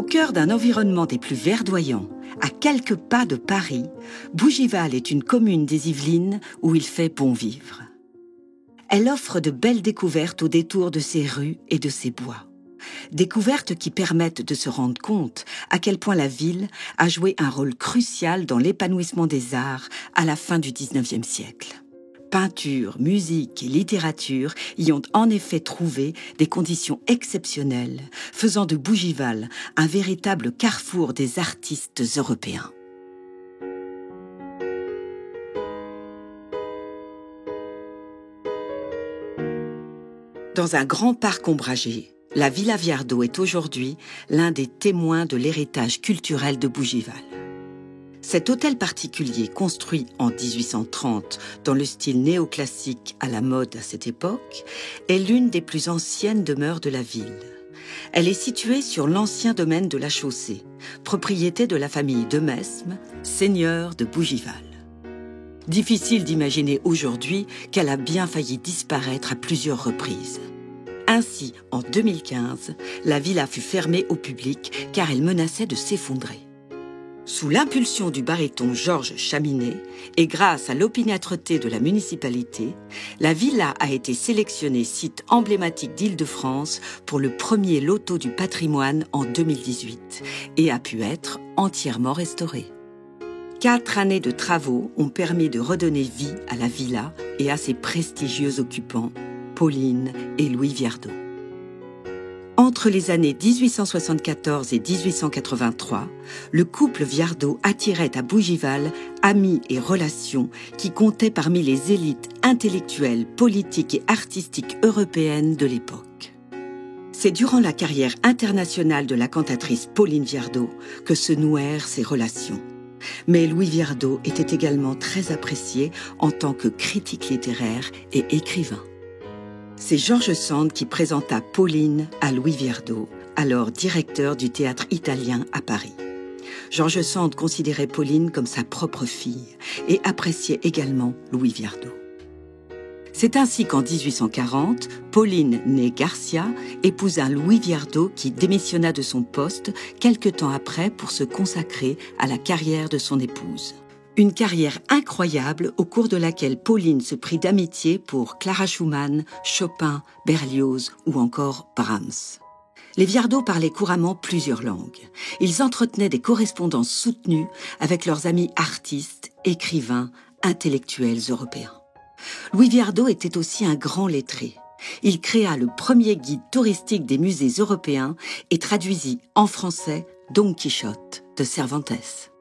cœur d'un environnement des plus verdoyants, à quelques pas de Paris, Bougival est une commune des Yvelines où il fait bon vivre. Elle offre de belles découvertes au détour de ses rues et de ses bois. Découvertes qui permettent de se rendre compte à quel point la ville a joué un rôle crucial dans l'épanouissement des arts à la fin du XIXe siècle. Peinture, musique et littérature y ont en effet trouvé des conditions exceptionnelles, faisant de Bougival un véritable carrefour des artistes européens. Dans un grand parc ombragé, la Villa Viardot est aujourd'hui l'un des témoins de l'héritage culturel de Bougival. Cet hôtel particulier, construit en 1830 dans le style néoclassique à la mode à cette époque, est l'une des plus anciennes demeures de la ville. Elle est située sur l'ancien domaine de la Chaussée, propriété de la famille de Mesmes, seigneur de Bougival. Difficile d'imaginer aujourd'hui qu'elle a bien failli disparaître à plusieurs reprises. Ainsi, en 2015, la villa fut fermée au public car elle menaçait de s'effondrer. Sous l'impulsion du baryton Georges Chaminet et grâce à l'opiniâtreté de la municipalité, la villa a été sélectionnée site emblématique d'Île-de-France pour le premier loto du patrimoine en 2018 et a pu être entièrement restaurée. 4 années de travaux ont permis de redonner vie à la villa et à ses prestigieux occupants, Pauline et Louis Viardot. Entre les années 1874 et 1883, le couple Viardot attirait à Bougival amis et relations qui comptaient parmi les élites intellectuelles, politiques et artistiques européennes de l'époque. C'est durant la carrière internationale de la cantatrice Pauline Viardot que se nouèrent ces relations. Mais Louis Viardot était également très apprécié en tant que critique littéraire et écrivain. C'est George Sand qui présenta Pauline à Louis Viardot, alors directeur du théâtre italien à Paris. George Sand considérait Pauline comme sa propre fille et appréciait également Louis Viardot. C'est ainsi qu'en 1840, Pauline, née Garcia, épousa Louis Viardot qui démissionna de son poste quelque temps après pour se consacrer à la carrière de son épouse. Une carrière incroyable au cours de laquelle Pauline se prit d'amitié pour Clara Schumann, Chopin, Berlioz ou encore Brahms. Les Viardot parlaient couramment plusieurs langues. Ils entretenaient des correspondances soutenues avec leurs amis artistes, écrivains, intellectuels européens. Louis Viardot était aussi un grand lettré. Il créa le premier guide touristique des musées européens et traduisit en français Don Quichotte de Cervantes.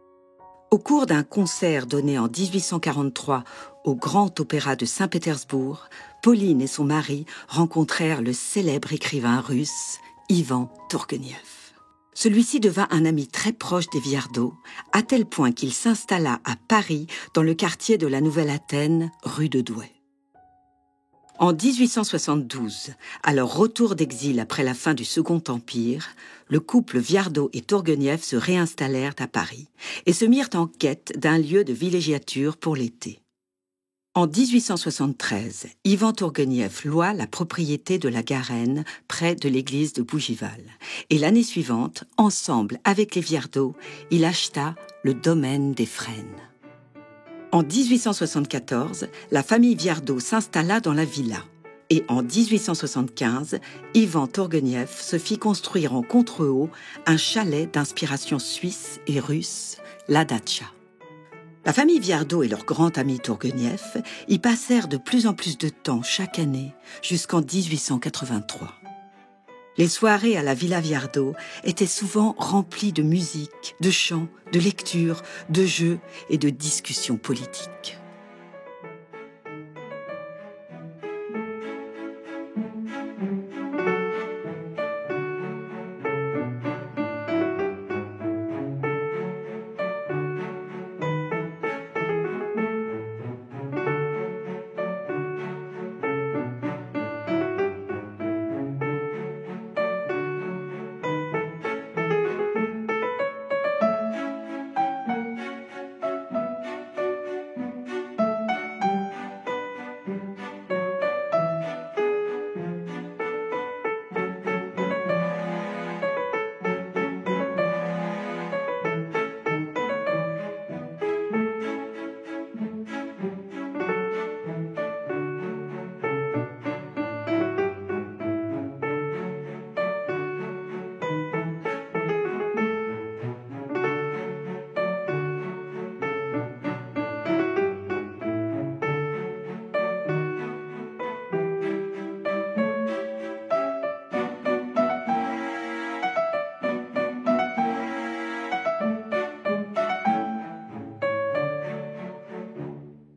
Au cours d'un concert donné en 1843 au Grand Opéra de Saint-Pétersbourg, Pauline et son mari rencontrèrent le célèbre écrivain russe Ivan Tourgueniev. Celui-ci devint un ami très proche des Viardot, à tel point qu'il s'installa à Paris dans le quartier de la Nouvelle Athènes, rue de Douai. En 1872, à leur retour d'exil après la fin du Second Empire, le couple Viardot et Tourguenieff se réinstallèrent à Paris et se mirent en quête d'un lieu de villégiature pour l'été. En 1873, Ivan Tourguenieff loua la propriété de la Garenne près de l'église de Bougival. Et l'année suivante, ensemble avec les Viardot, il acheta le domaine des Fresnes. En 1874, la famille Viardot s'installa dans la villa. Et en 1875, Ivan Tourguenieff se fit construire en Contrehaut un chalet d'inspiration suisse et russe, la Datcha. La famille Viardot et leur grand ami Tourguenieff y passèrent de plus en plus de temps chaque année jusqu'en 1883. Les soirées à la Villa Viardot étaient souvent remplies de musique, de chants, de lectures, de jeux et de discussions politiques.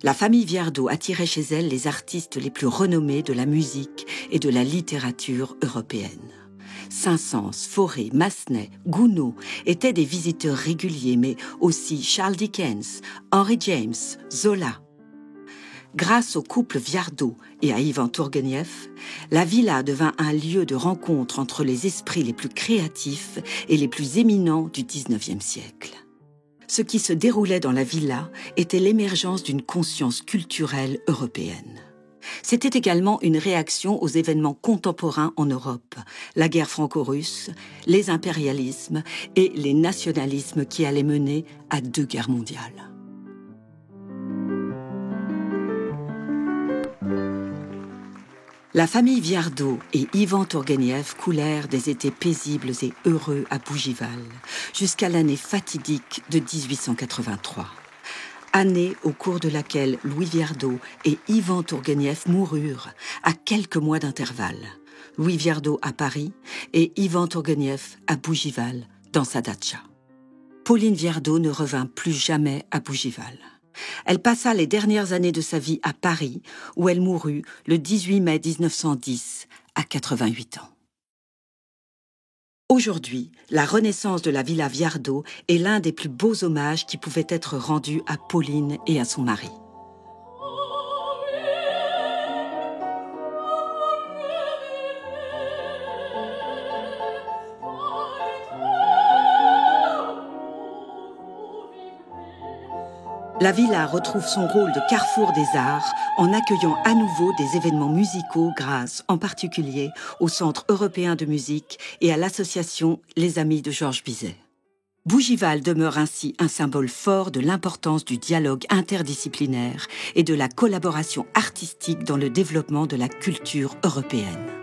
La famille Viardot attirait chez elle les artistes les plus renommés de la musique et de la littérature européenne. Saint-Saëns, Fauré, Massenet, Gounod étaient des visiteurs réguliers, mais aussi Charles Dickens, Henry James, Zola. Grâce au couple Viardot et à Ivan Tourguenieff, la villa devint un lieu de rencontre entre les esprits les plus créatifs et les plus éminents du XIXe siècle. Ce qui se déroulait dans la villa était l'émergence d'une conscience culturelle européenne. C'était également une réaction aux événements contemporains en Europe, la guerre franco-russe, les impérialismes et les nationalismes qui allaient mener à 2 guerres mondiales. La famille Viardot et Ivan Tourguenieff coulèrent des étés paisibles et heureux à Bougival, jusqu'à l'année fatidique de 1883. Année au cours de laquelle Louis Viardot et Ivan Tourguenieff moururent à quelques mois d'intervalle. Louis Viardot à Paris et Ivan Tourguenieff à Bougival, dans sa datcha. Pauline Viardot ne revint plus jamais à Bougival. Elle passa les dernières années de sa vie à Paris, où elle mourut le 18 mai 1910, à 88 ans. Aujourd'hui, la renaissance de la Villa Viardot est l'un des plus beaux hommages qui pouvaient être rendus à Pauline et à son mari. La villa retrouve son rôle de carrefour des arts en accueillant à nouveau des événements musicaux grâce, en particulier, au Centre européen de musique et à l'association Les Amis de Georges Bizet. Bougival demeure ainsi un symbole fort de l'importance du dialogue interdisciplinaire et de la collaboration artistique dans le développement de la culture européenne.